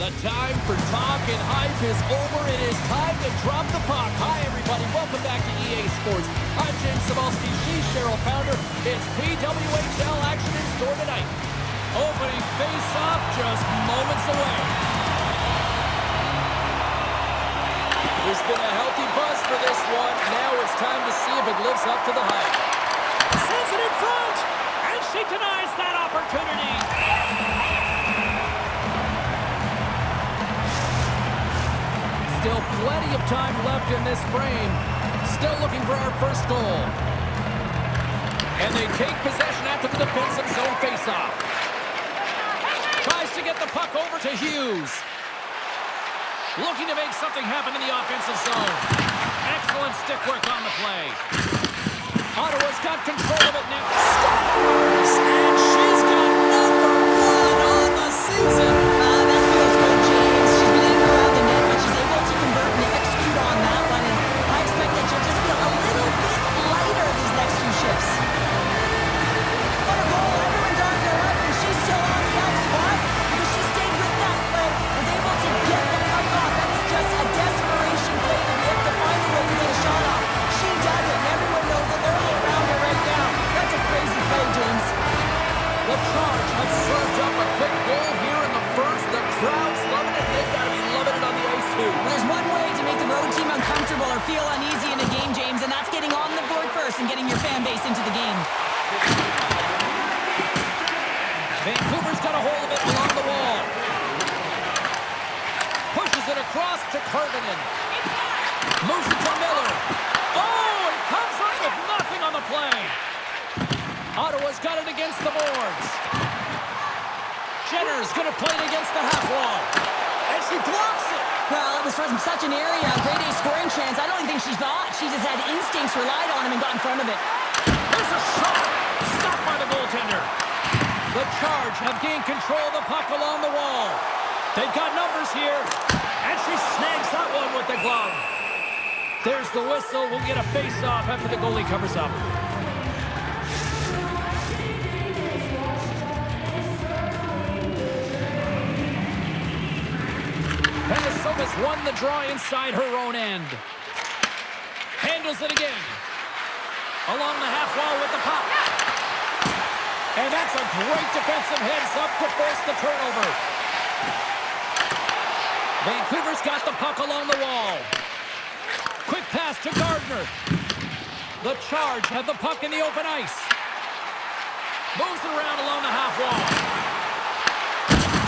The time for talk and hype is over. It is time to drop the puck. Hi, everybody. Welcome back to EA Sports. I'm James Cavelsky. She's Cheryl Pounder. It's PWHL action in store tonight. Opening face-off just moments away. There's been a healthy buzz for this one. Now it's time to see if it lives up to the hype. Sends it in front, and she denies that opportunity. Still plenty of time left in this frame. Still looking for our first goal. And they take possession after the defensive zone faceoff. Tries to get the puck over to Hughes. Looking to make something happen in the offensive zone. Excellent stick work on the play. Ottawa's got control of it now. Scores! And she's got number 1 on the season. That feels good, James. She's been in and around the net, but she's able to convert and execute on that one. And I expect that she'll just feel a little bit lighter these next few shifts. What a goal. Everyone's arms are up, and she's still on the ice. Why? Because she stayed with that play, was able to get the puck off. That is just a desperation play that we have to find a way to get a shot off. She does it, and everyone knows that they're all around her right now. That's a crazy play, James. The Charge have served up a quick goal here in the first. The crowd's loving it. They've got to be loving it on the ice, too. Well, there's one way to make the road team uncomfortable or feel uneasy in a game, James, and that's getting on the board first and getting your fan base into the game. Vancouver's got a hold of it along the wall. Pushes it across to Karvinen. Moves it to Miller. Oh, and comes up with nothing on the play. Ottawa's got it against the boards. Jenner's going to play it against the half wall. And she blocks it. Well, it was from such an area, a great A scoring chance. I don't even think she thought. She just had instincts, relied on him, and got in front of it. There's a shot. Stopped by the goaltender. The Charge have gained control of the puck along the wall. They've got numbers here. And she snags that one with the glove. There's the whistle. We'll get a face-off after the goalie covers up. Vanisova's won the draw inside her own end. Handles it again. Along the half wall with the puck. And that's a great defensive heads-up to force the turnover. Vancouver's got the puck along the wall. Quick pass to Gardiner. The Charge have the puck in the open ice. Moves it around along the half wall.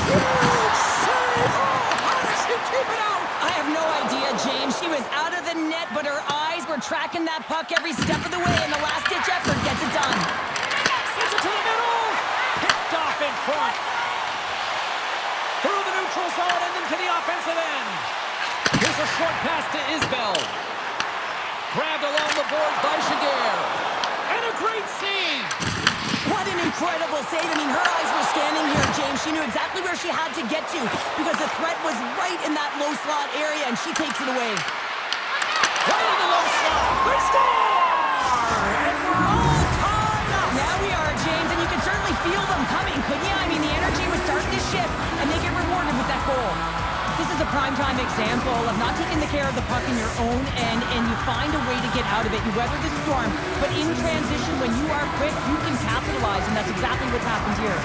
Huge save! Oh, how does she keep it out? I have no idea, James. She was out of the net, but her eyes were tracking that puck every step of the way, and the last-ditch effort gets it done. Sends it to the middle. Picked off in front. Through the neutral zone and into the offensive end. Here's a short pass to Isbell. Grabbed along the boards by Jaques. And a great save. What an incredible save. I mean, her eyes were scanning here, James. She knew exactly where she had to get to because the threat was right in that low slot area, and she takes it away. Right in the low slot. They score! And we're all tied up. Now we are, James, and you can certainly feel them coming, couldn't you? I mean, the energy was starting to shift, and they get rewarded with that goal. This is a primetime example of not taking the care of the puck in your own end, and you find a way to get out of it. You weather the storm, but in transition, when you are quick, you can capitalize, and that's exactly what's happened here.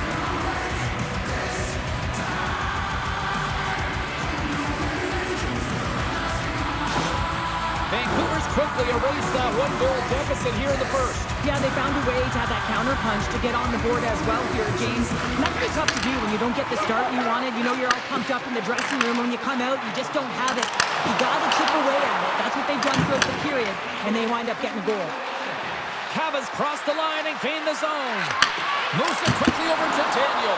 Vancouver's quickly erased that one-goal deficit here in the first. Yeah, they found a way to have that counter punch to get on the board as well here, James. And that's pretty tough to do when you don't get the start you wanted. You know, you're all pumped up in the dressing room. When you come out, you just don't have it. You got to chip away at it. That's what they've done throughout the period, and they wind up getting a goal. Cava's crossed the line and gained the zone. Moves it quickly over to Daniel.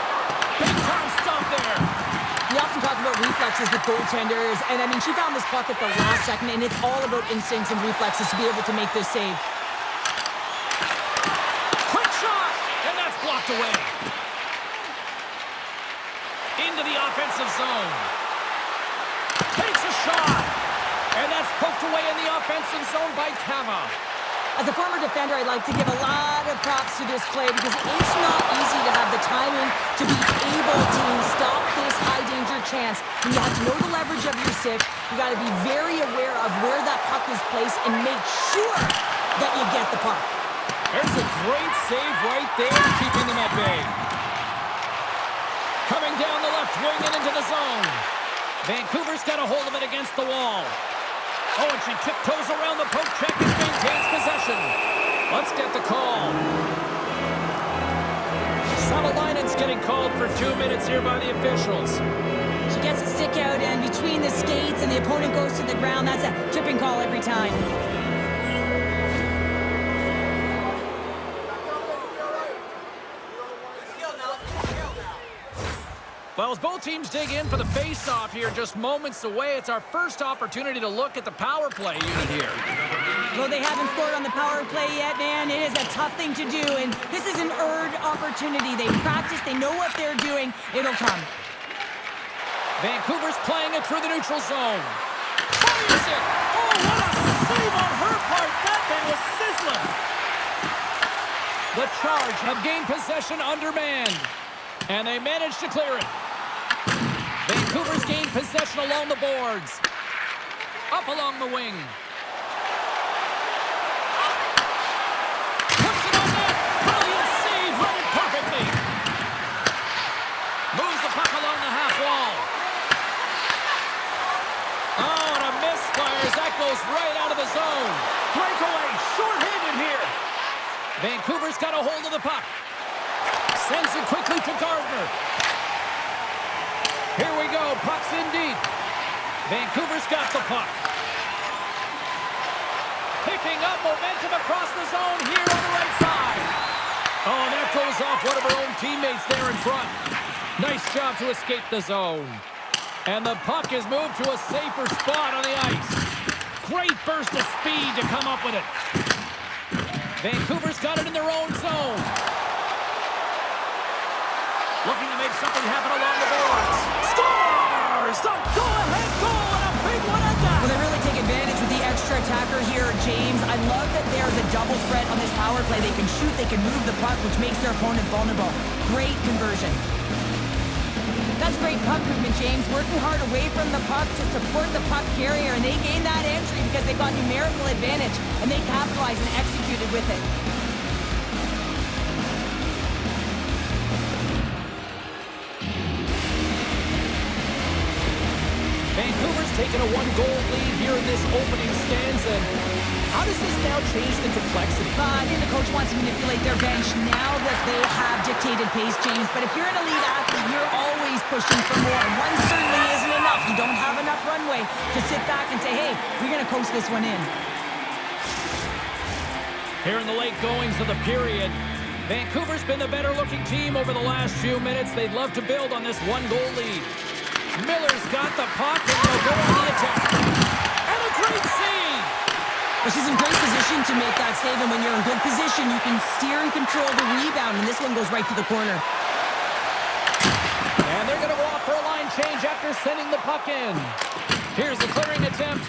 Big time stop there. We often talk about reflexes with goaltenders, and I mean, she found this puck at the last second, and it's all about instincts and reflexes to be able to make this save. Quick shot, and that's blocked away. Into the offensive zone. Takes a shot, and that's poked away in the offensive zone by Cava. As a former defender, I'd like to give a lot of props to this play because it's not easy to have the timing to be able to stop this high-danger chance chance, and you have to know the leverage of your stick. You got to be very aware of where that puck is placed and make sure that you get the puck. There's a great save right there, keeping them at bay. Coming down the left wing and into the zone. Vancouver's got a hold of it against the wall. Oh, and she tiptoes around the poke check and maintains possession. Let's get the call. Savolainen's getting called for 2 minutes here by the officials. She gets a stick out, and between the skates and the opponent goes to the ground. That's a tripping call every time. Well, as both teams dig in for the face-off here just moments away, it's our first opportunity to look at the power play unit here. Well, they haven't scored on the power play yet, man. It is a tough thing to do, and this is an earned opportunity. They practice, they know what they're doing. It'll come. Vancouver's playing it through the neutral zone. Fires it! Oh, what a save on her part! That thing was sizzling! The Charge have gained possession undermanned, and they managed to clear it. Vancouver's gained possession along the boards. Up along the wing. Puts it on net! Brilliant save! Read it perfectly! Moves the puck along the half wall. Oh, and a misfire as that goes right out of the zone. Breakaway, short-handed here. Vancouver's got a hold of the puck. Sends it quickly to Gardiner. Here we go, puck's in deep. Vancouver's got the puck. Picking up momentum across the zone here on the right side. Oh, and that goes off one of her own teammates there in front. Nice job to escape the zone. And the puck is moved to a safer spot on the ice. Great burst of speed to come up with it. Vancouver's got it in their own zone. Looking to make something happen along the boards. Scores! The go-ahead goal and a big one at that! Well, they really take advantage with the extra attacker here, James. I love that there's a double threat on this power play. They can shoot, they can move the puck, which makes their opponent vulnerable. Great conversion. That's great puck movement, James. Working hard away from the puck to support the puck carrier, and they gained that entry because they got numerical advantage, and they capitalized and executed with it. Vancouver's taken a one-goal lead here in this opening stanza. How does this now change the complexity? I think the coach wants to manipulate their bench now that they have dictated pace, James. But if you're an elite athlete, you're always pushing for more. One certainly isn't enough. You don't have enough runway to sit back and say, hey, we're going to coast this one in. Here in the late goings of the period, Vancouver's been the better-looking team over the last few minutes. They'd love to build on this one-goal lead. Miller's got the puck, and they'll go on the attack. And a great save! Well, she's in great position to make that save, and when you're in good position, you can steer and control the rebound, and this one goes right to the corner. And they're going to go off for a line change after sending the puck in. Here's the clearing attempt.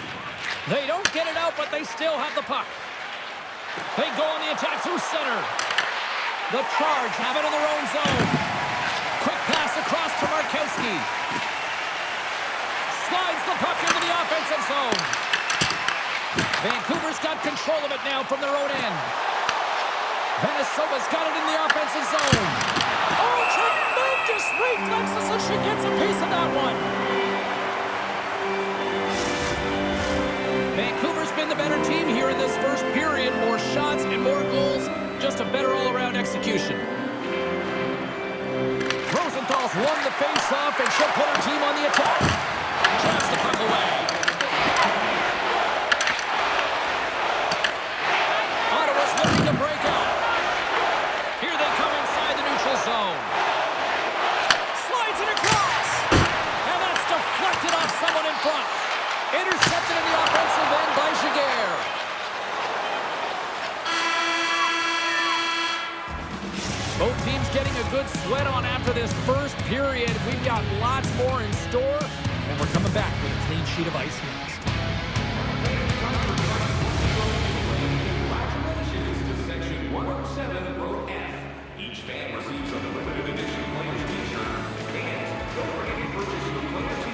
They don't get it out, but they still have the puck. They go on the attack through center. The Charge have it in their own zone. Quick pass across to Markowski. Slides the puck into the offensive zone. Vancouver's got control of it now from their own end. Vanisova's got it in the offensive zone. Oh, tremendous reflexes as she gets a piece of that one. Vancouver's been the better team here in this first period. More shots and more goals. Just a better all-around execution. Rosenthal's won the face-off, and she'll put her team on the attack. Jabs the puck away. Ottawa's looking to break out. Here they come inside the neutral zone. Slides it across. And that's deflected off someone in front. Intercepted in the offensive end by Jaques. Both teams getting a good sweat on after this first period. We've got lots more in store, and we're coming back with a clean sheet of ice next. Congratulations to Section 107, Row F. Each fan receives a limited edition player's t-shirt. Fans, don't forget to purchase your player's t-shirt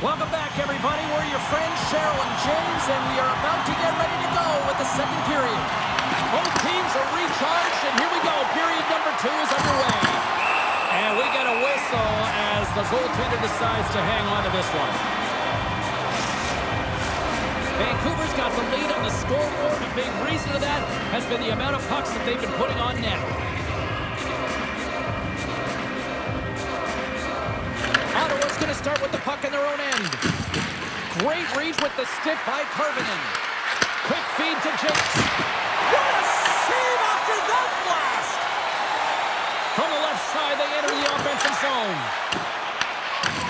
Welcome back, everybody. We're your friends, Cheryl and James, and we are about to get ready to go with the second period. Both teams are recharged, and here we go. Period number 2 is underway. And we get a whistle as the goaltender decides to hang on to this one. Vancouver's got the lead on the scoreboard. A big reason of that has been the amount of pucks that they've been putting on net. Ottawa's going to start with the puck in their own end. Great reach with the stick by Karvinen. Quick feed to Jaques. What a save after that blast! From the left side, they enter the offensive zone.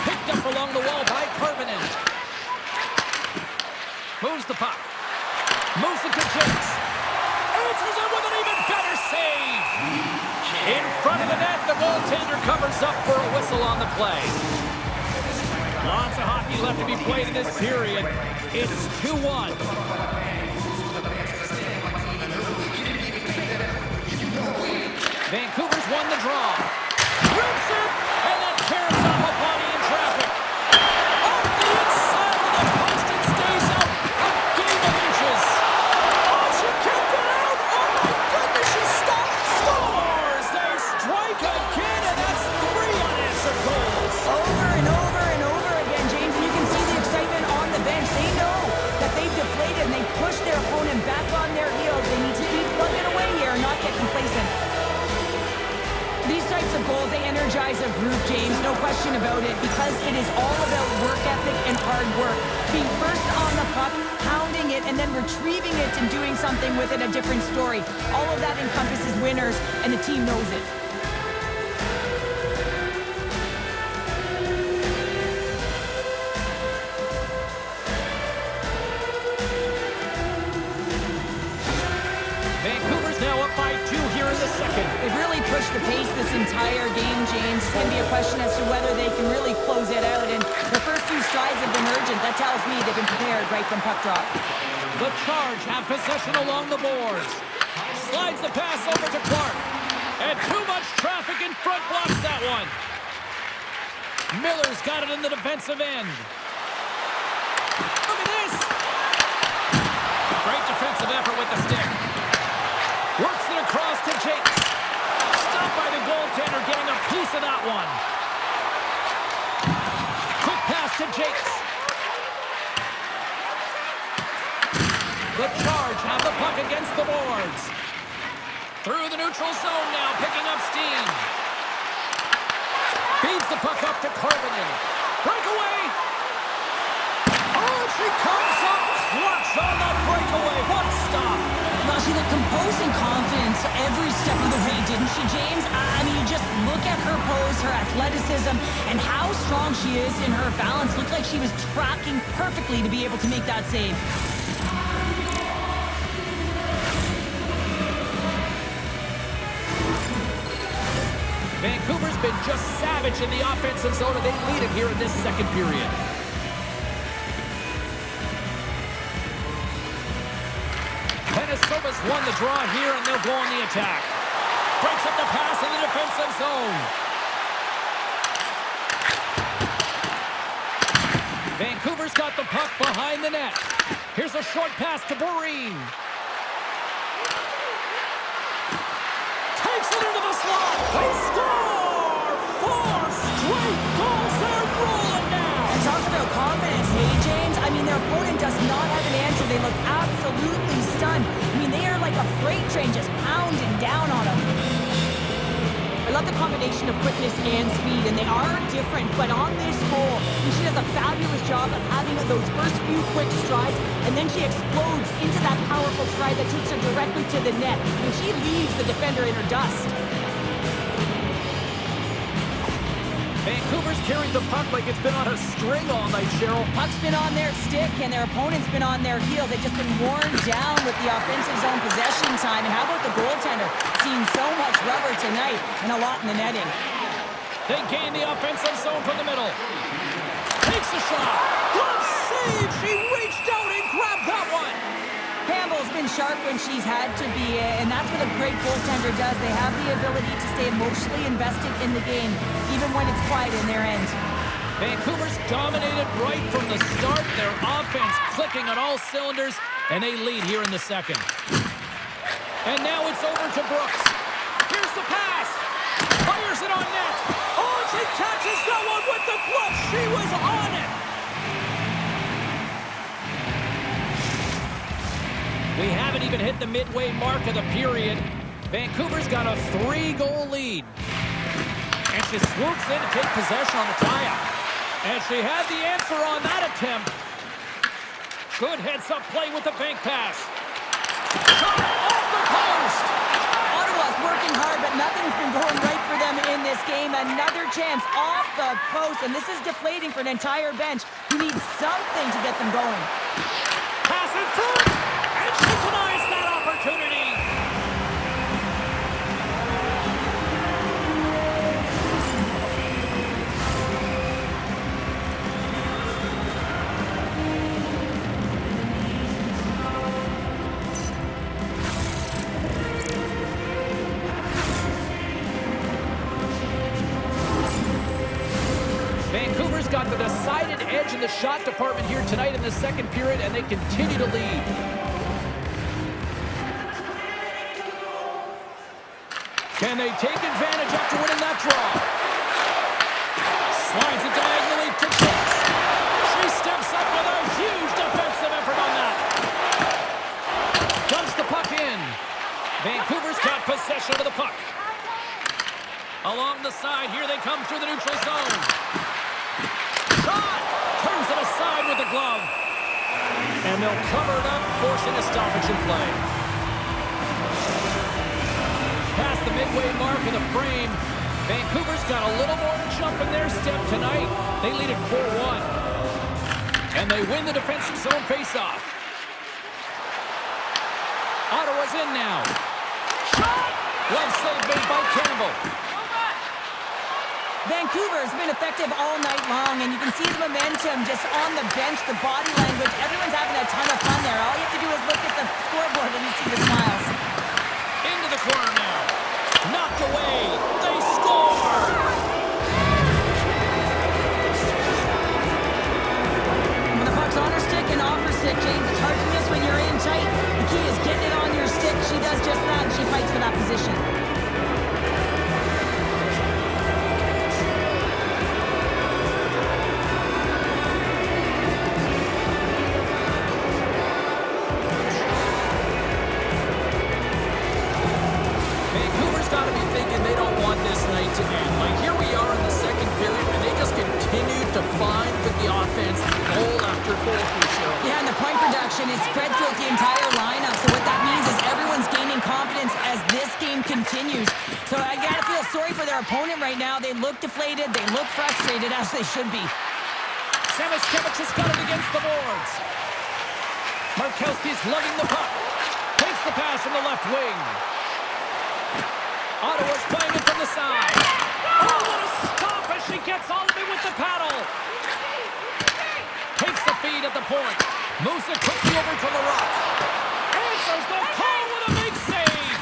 Picked up along the wall by Karvinen. Moves the puck. Moves it to Jaques. Answers it with an even better save. In front of the net, the goaltender covers up for a whistle on the play. Lots of hockey left to be played in this period. It's 2-1. Vancouver's won the draw. Rips it, and then tears off a body in traffic. Off the inside of the post and stays out a game of inches. Oh, she kicked it out. Oh, my goodness, she stopped. Scores! They strike again, and that's 3 unanswered goals. Over and over and over again, James. You can see the excitement on the bench. They know that they've deflated, and they push their opponent back on their heels. They need to keep plugging away here and not get complacent. These types of goals, they energize a group, James, no question about it, because it is all about work ethic and hard work. Being first on the puck, pounding it, and then retrieving it and doing something with it, a different story. All of that encompasses winners, and the team knows it. Vancouver's now up by 2 here in the second. They've really pushed the pace this entire game, James. It's going to be a question as to whether they can really close it out. And the first few strides have been urgent. That tells me they've been prepared right from puck drop. The Charge have possession along the boards. Slides the pass over to Clark. And too much traffic in front blocks that one. Miller's got it in the defensive end. Look at this. Great defensive effort with the stick. Works it across to Jaques. Stopped by the goaltender, getting a piece of that one. Quick pass to Jaques. The Charge have the puck against the boards. Through the neutral zone now, picking up steam. Feeds the puck up to Karvinen. Breakaway. Oh, she comes up clutch on the breakaway. What a stop. Well, she looked composed and confident every step of the way, didn't she, James? I mean, you just look at her pose, her athleticism, and how strong she is in her balance. Looked like she was tracking perfectly to be able to make that save. Vancouver's been just savage in the offensive zone, and they lead it here in this second period. Vanisova's won the draw here, and they'll go on the attack. Breaks up the pass in the defensive zone. Vancouver's got the puck behind the net. Here's a short pass to Boreen. Takes it into the slot. They score! 4 straight goals. They're rolling now. And talk about confidence, hey, James? I mean, their opponent does not have an answer. They look absolutely stunned. I mean, they are like a freight train just pounding down on them. I love the combination of quickness and speed, and they are different, but on this goal, she does a fabulous job of having those first few quick strides, and then she explodes into that powerful stride that takes her directly to the net, and she leaves the defender in her dust. Vancouver's carried the puck like it's been on a string all night, Cheryl. Puck's been on their stick, and their opponent's been on their heels. They've just been worn down with the offensive zone possession time. And how about the goaltender? Seen so much rubber tonight and a lot in the netting. They gain the offensive zone from the middle. Takes a shot. Glove save! She reached out and grabbed that one. Campbell's been sharp when she's had to be, and that's what a great goaltender does. They have the ability to stay emotionally invested in the game, even when it's quiet in their end. Vancouver's dominated right from the start. Their offense clicking on all cylinders, and they lead here in the second. And now it's over to Brooks. Here's the pass. Fires it on net. Oh, she catches someone with the glove. She was on it. We haven't even hit the midway mark of the period. Vancouver's got a 3-goal lead. And she swoops in to take possession on the tie-up. And she had the answer on that attempt. Good heads-up play with the bank pass. Shot off the post! Ottawa's working hard, but nothing's been going right for them in this game. Another chance off the post, and this is deflating for an entire bench who needs something to get them going. Pass in front, and she denies that opportunity. Vancouver's got the decided edge in the shot department here tonight in the second period, and they continue to lead. Can they take advantage after winning that draw? Slides it diagonally to Jaques. She steps up with a huge defensive effort on that. Dumps the puck in. Vancouver's got possession of the puck. Along the side, here they come through the neutral zone. Shot! Turns it aside with the glove. And they'll cover it up, forcing a stoppage in play. Past the midway mark of the frame, Vancouver's got a little more jump in their step tonight. They lead it 4-1. And they win the defensive zone faceoff. Ottawa's in now. Shot! Glove save made by Campbell. Vancouver's been effective all night long, and you can see the momentum just on the bench, the body language. Everyone's having a ton of fun there. All you have to do is look at the scoreboard and you see the smiles. Into the corner now. Knocked away. They score! When the puck's on her stick and off her stick, James, it's hard to miss when you're in tight. The key is getting it on your stick. She does just that, and she fights for that position. To end. Like, here we are in the second period, and they just continue to find with the offense goal after goal for Cheryl. Yeah, and the point production is spread throughout the entire lineup. So what that means is everyone's gaining confidence as this game continues. So I gotta feel sorry for their opponent right now. They look deflated, they look frustrated, as they should be. Samoskevich has got it against the boards. Markowski's lugging the puck. Takes the pass from the left wing. Ottawa's playing it from the side. Oh, what a stop as she gets all of it with the paddle. Takes the feed at the point. Moves it quickly over to LaRock. Answers the call with a big save.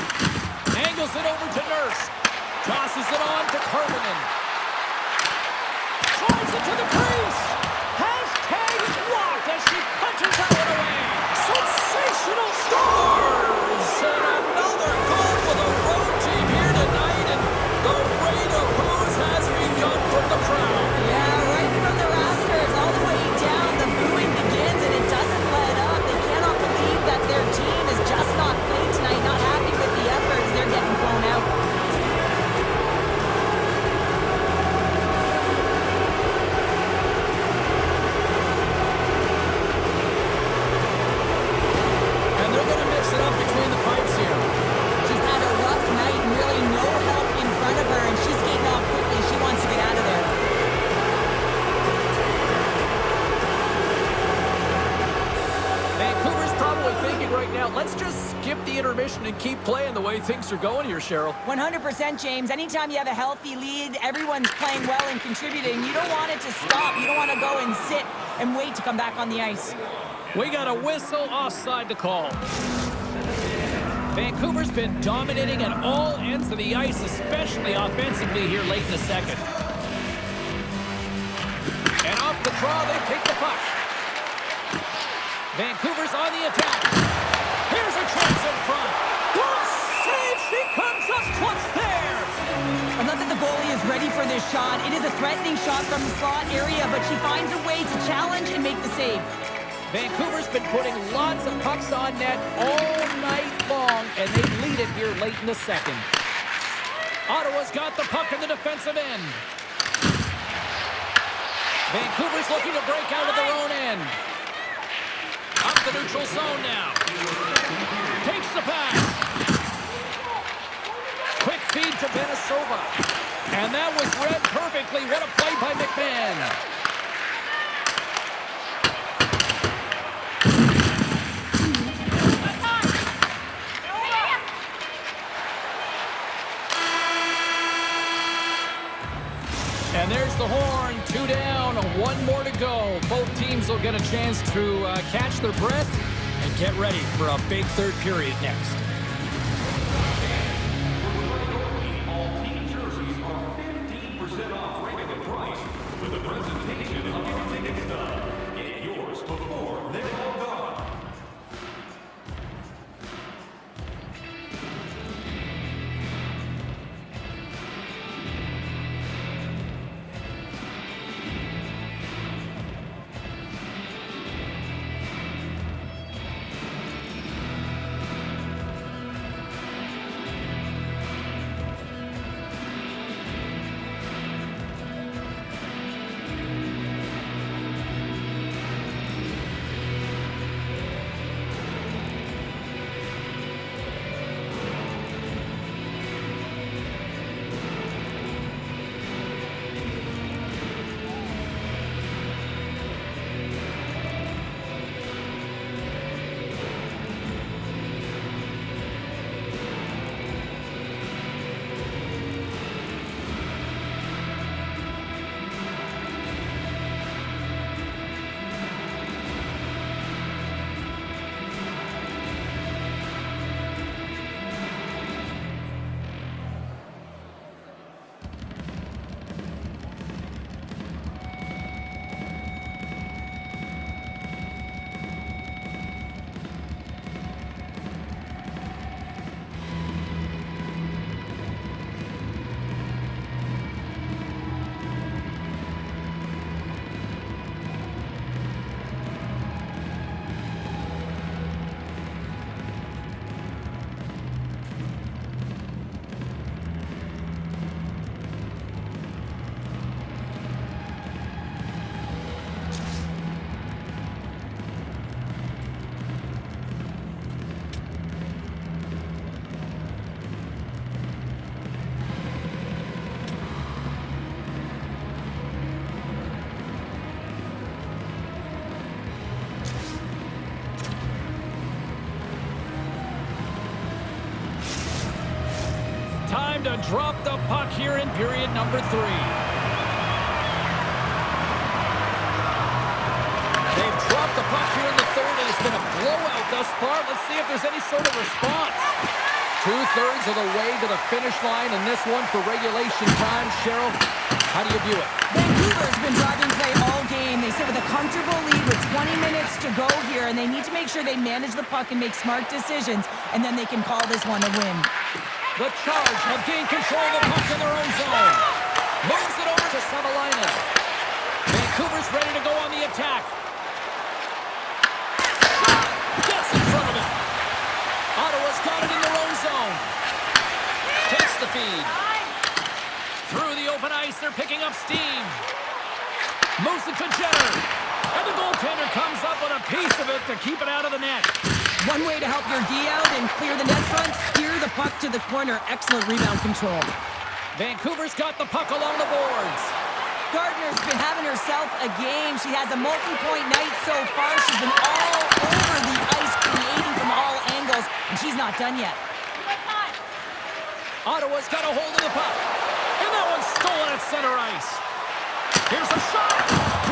Angles it over to Nurse. Tosses it on to Karvinen. Drives it to the crease. Hashtag blocked as she punches that one away. Sensational scores! And another goal for the road team here tonight, and the rain of booze has begun from the crowd. Yeah, right from the rafters all the way down, the booing begins and it doesn't let up. They cannot believe that their team is just not playing tonight, not happy with the effort as they're getting blown out. And they're going to mix it up between the pipes here. She's had a rough night and really no help in front of her, and she's getting off quickly. She wants to get out of there. Vancouver's probably thinking right now, let's just skip the intermission and keep playing the way things are going here, Cheryl. 100%, James. Anytime you have a healthy lead, everyone's playing well and contributing. You don't want it to stop. You don't want to go and sit and wait to come back on the ice. We got a whistle offside to call. Vancouver's been dominating at all ends of the ice, especially offensively here late in the second. off the draw. They take the puck. Vancouver's on the attack. Here's a chance in front. Good save. She comes up close there. I love that the goalie is ready for this shot. It is a threatening shot from the slot area, but she finds a way to challenge and make the save. Vancouver's been putting lots of pucks on net all night long, and they lead it here late in the second. Ottawa's got the puck in the defensive end. Vancouver's looking to break out of their own end. Up the neutral zone now. Takes the pass. Quick feed to Vanisova. And that was read perfectly. What a play by McMahon. And there's the horn. 2 down, 1 more to go. Both teams will get a chance to catch their breath and get ready for a big third period next. All team jerseys are 15% off regular price with the presentation of your ticket stub. Get yours before they're all gone. Time to drop the puck here in period number 3. They've dropped the puck here in the third, and it's been a blowout thus far. Let's see if there's any sort of response. 2/3 of the way to the finish line in this one for regulation time. Cheryl, how do you view it? Vancouver's been driving play all game. They sit with a comfortable lead with 20 minutes to go here, and they need to make sure they manage the puck and make smart decisions, and then they can call this one a win. The Charge have gained control of the puck in their own zone. Moves it over to Savolainen. Vancouver's ready to go on the attack. Gets in front of it. Ottawa's got it in their own zone. Takes the feed. Through the open ice, they're picking up steam. Moves it to Jenner. And the goaltender comes up with a piece of it to keep it out of the net. One way to help your D out and clear the net front, steer the puck to the corner. Excellent rebound control. Vancouver's got the puck along the boards. Gardiner's been having herself a game. She has a multi-point night so far. She's been all over the ice, creating from all angles, and she's not done yet. Ottawa's got a hold of the puck. And that one's stolen at center ice. Here's a shot.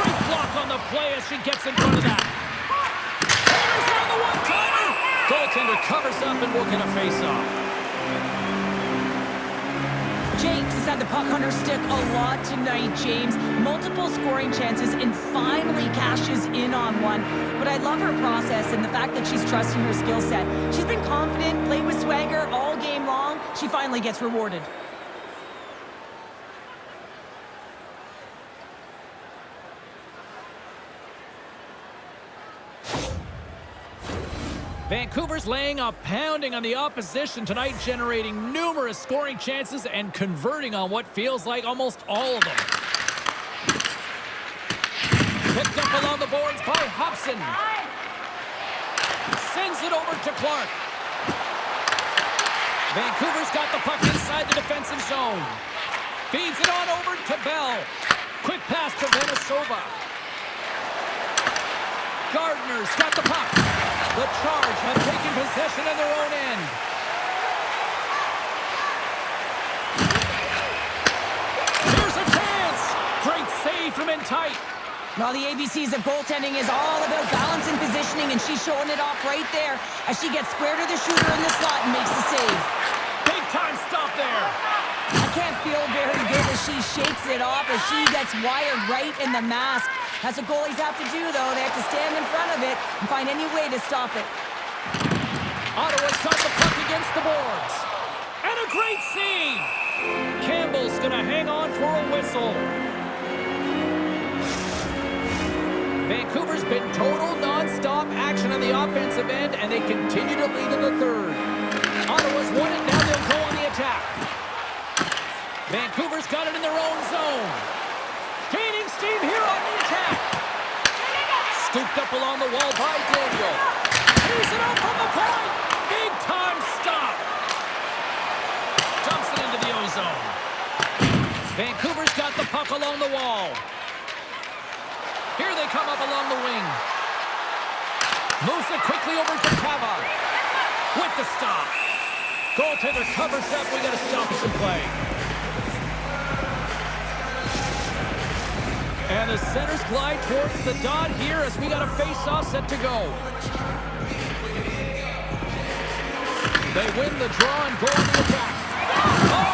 Great block on the play as she gets in front of that. Hammers it on the one-timer. Goaltender covers up and will get a face-off. Jaques is had the puck on her stick a lot tonight, James. Multiple scoring chances and finally cashes in on one. But I love her process and the fact that she's trusting her skill set. She's been confident, played with swagger all game long. She finally gets rewarded. Vancouver's laying a pounding on the opposition tonight, generating numerous scoring chances and converting on what feels like almost all of them. Picked up along the boards by Hobson. Sends it over to Clark. Vancouver's got the puck inside the defensive zone. Feeds it on over to Bell. Quick pass to Vanisova. Gardiner's got the puck. The Charge have taken possession of their own end. Here's a chance. Great save from in tight. Well, the ABCs of goaltending is all about balance and positioning, and she's showing it off right there as she gets square to the shooter in the slot and makes the save. Big time stop there. I can't feel very good as she shakes it off as she gets wired right in the mask. That's what goalies have to do, though. They have to stand in front of it and find any way to stop it. Ottawa's got the puck against the boards. And a great save. Campbell's going to hang on for a whistle. Vancouver's been total non-stop action on the offensive end, and they continue to lead in the third. Ottawa's won it, now they'll go on the attack. Vancouver's got it in their own zone. Gaining steam here on the attack. Scooped up along the wall by Daniel. He's it up from the point. Big time stop. Dumps it into the O-zone. Vancouver's got the puck along the wall. Here they come up along the wing. Moves it quickly over to Cava. With the stop. Goaltender covers up. We got to stop some play. And the centers glide towards the dot here as we got a face-off set to go. They win the draw and go on the attack. Oh,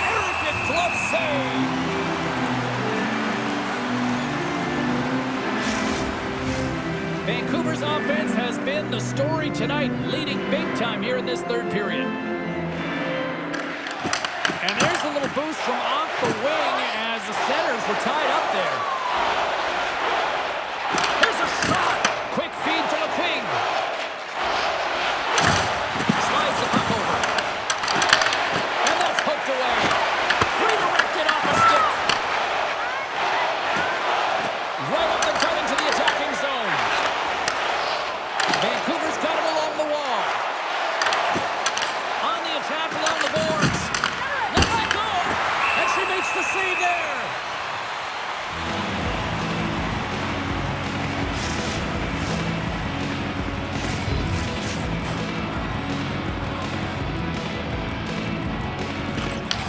arrogant glove save! Vancouver's offense has been the story tonight, leading big time here in this third period. And there's a little boost from off the wing as the centers were tied up there. Here's a shot. Quick feed to McQuigge. Slides the puck over. And that's poked away. Redirected off a stick. Right up the gut into the attacking zone. Vancouver's got it along the wall. On the attack along the boards. Lets it go. And she makes the save there.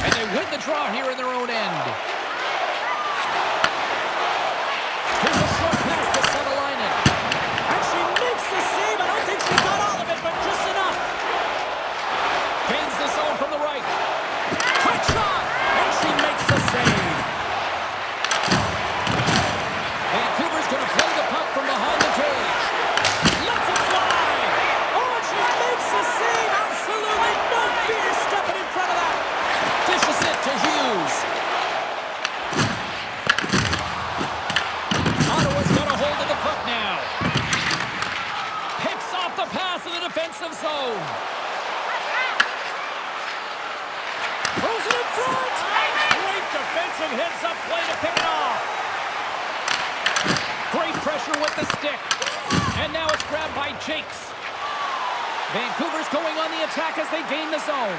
And they win the draw here in their own end. Here's a short pass to Savolainen. And she makes the save. I don't think she got all of it, but just enough. Gains the zone from the right. Quick shot. And she makes the save. Vancouver's going to play the puck from behind the cage. Lets it fly. Oh, and she makes the save. Absolutely no fear stepping in front of that. Dishes it to Hughes. Ottawa's got a hold of the puck now. Picks off the pass in the defensive zone. Throws it in front. Great defensive heads up play to pick it off. Great pressure with the stick. And now it's grabbed by Jaques. Vancouver's going on the attack as they gain the zone.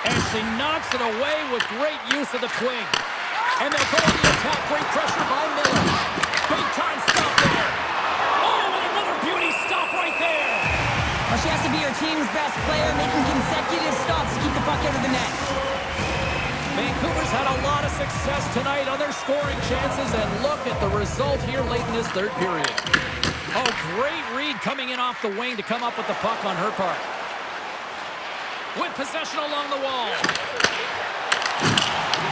And she knocks it away with great use of the twig. And they'll go on the attack. Great pressure by Miller. Big time stop there. Oh, and another beauty stop right there. Well, she has to be her team's best player, making consecutive stops to keep the puck out of the net. Vancouver's had a lot of success tonight on their scoring chances, and look at the result here late in this third period. Oh, great read coming in off the wing to come up with the puck on her part. With possession along the wall.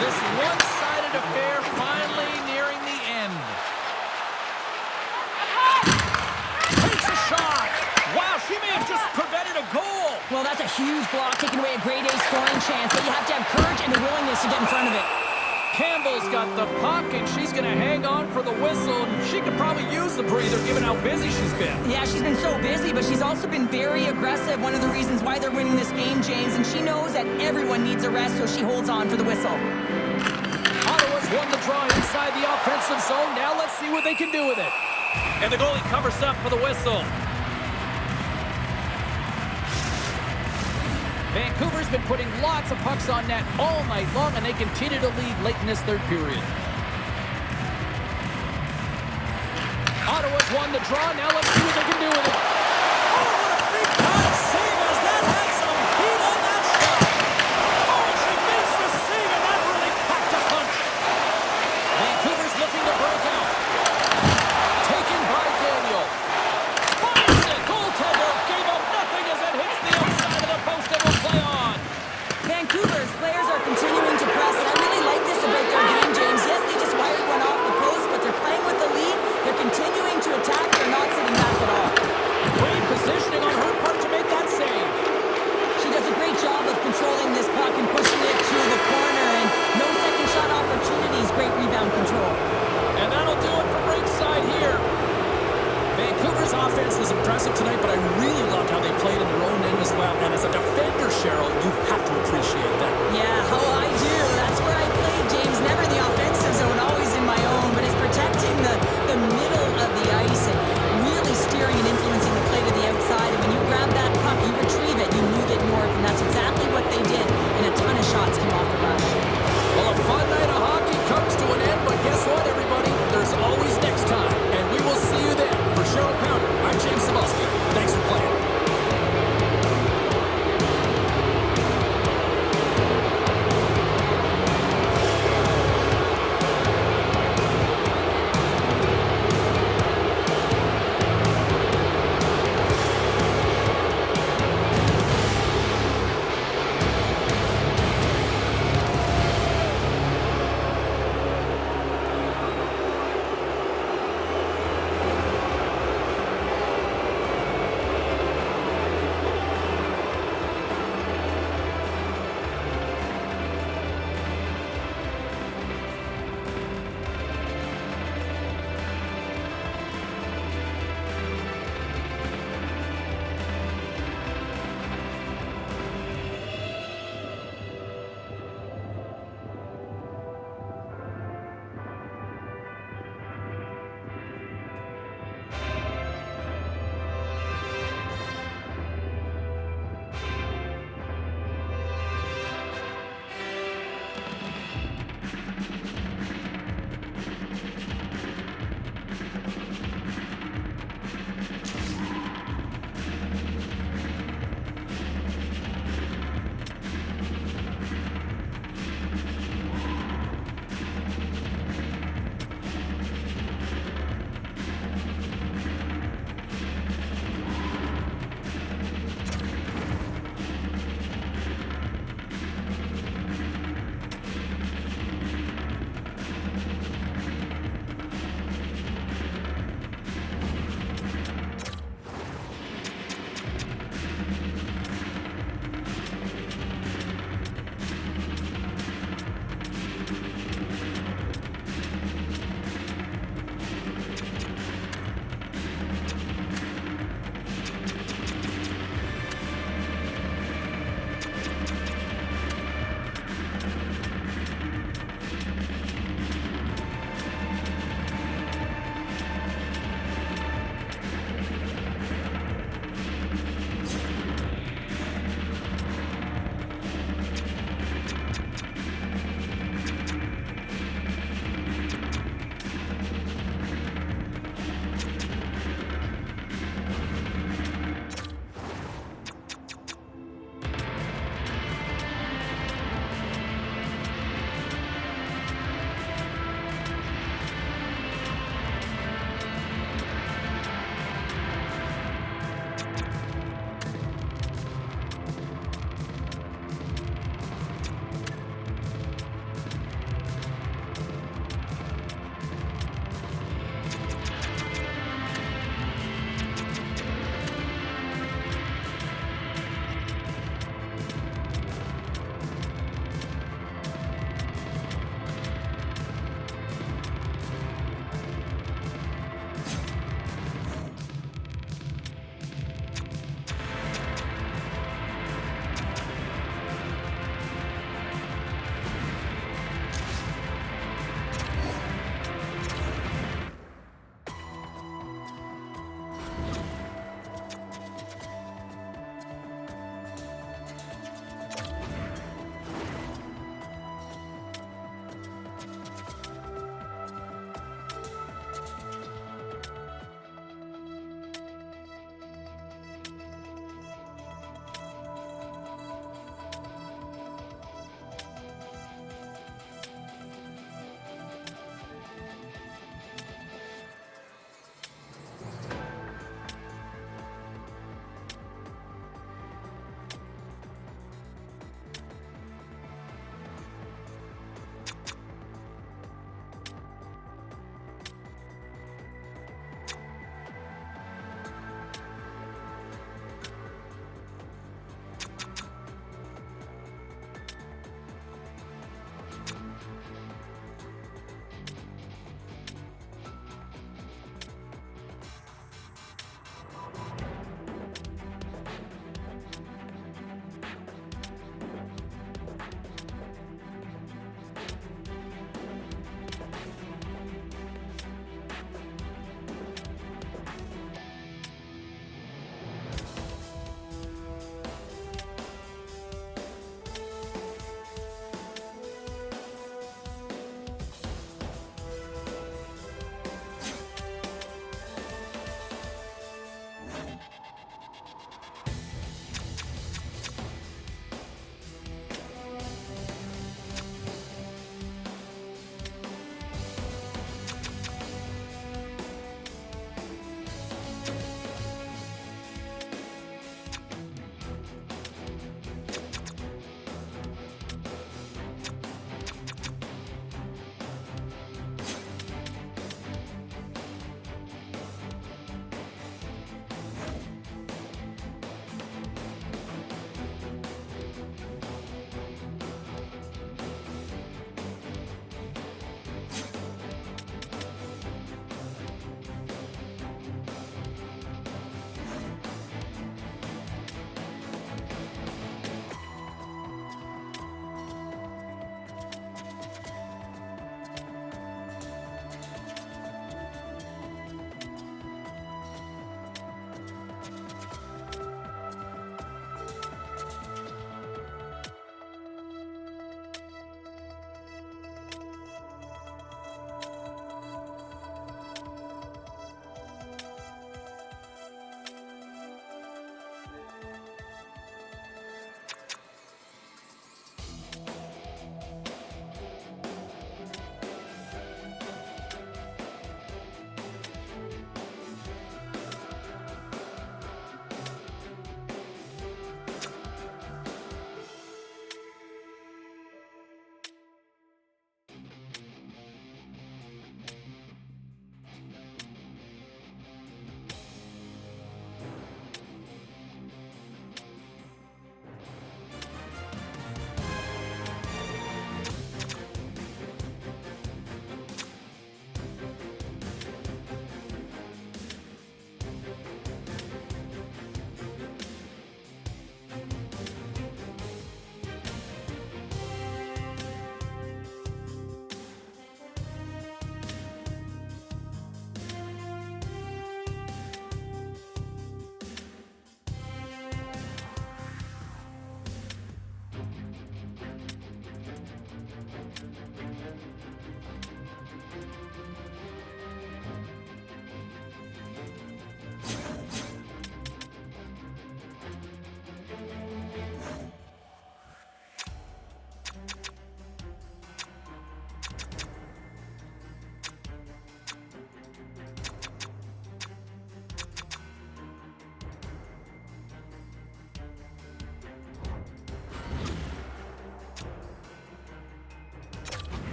This one-sided affair finally nearing the end. Takes a shot. Wow, she may have just prevented a goal. Well, that's a huge block, taking away a grade A scoring chance, but you have to have courage and the willingness to get in front of it. Campbell's got the puck, and she's going to hang on for the whistle. She could probably use the breather, given how busy she's been. Yeah, she's been so busy, but she's also been very aggressive. One of the reasons why they're winning this game, James, and she knows that everyone needs a rest, so she holds on for the whistle. Ottawa's won the draw inside the offensive zone. Now let's see what they can do with it. And the goalie covers up for the whistle. Vancouver's been putting lots of pucks on net all night long, and they continue to lead late in this third period. Ottawa's won the draw. Now let's see what they can do with it.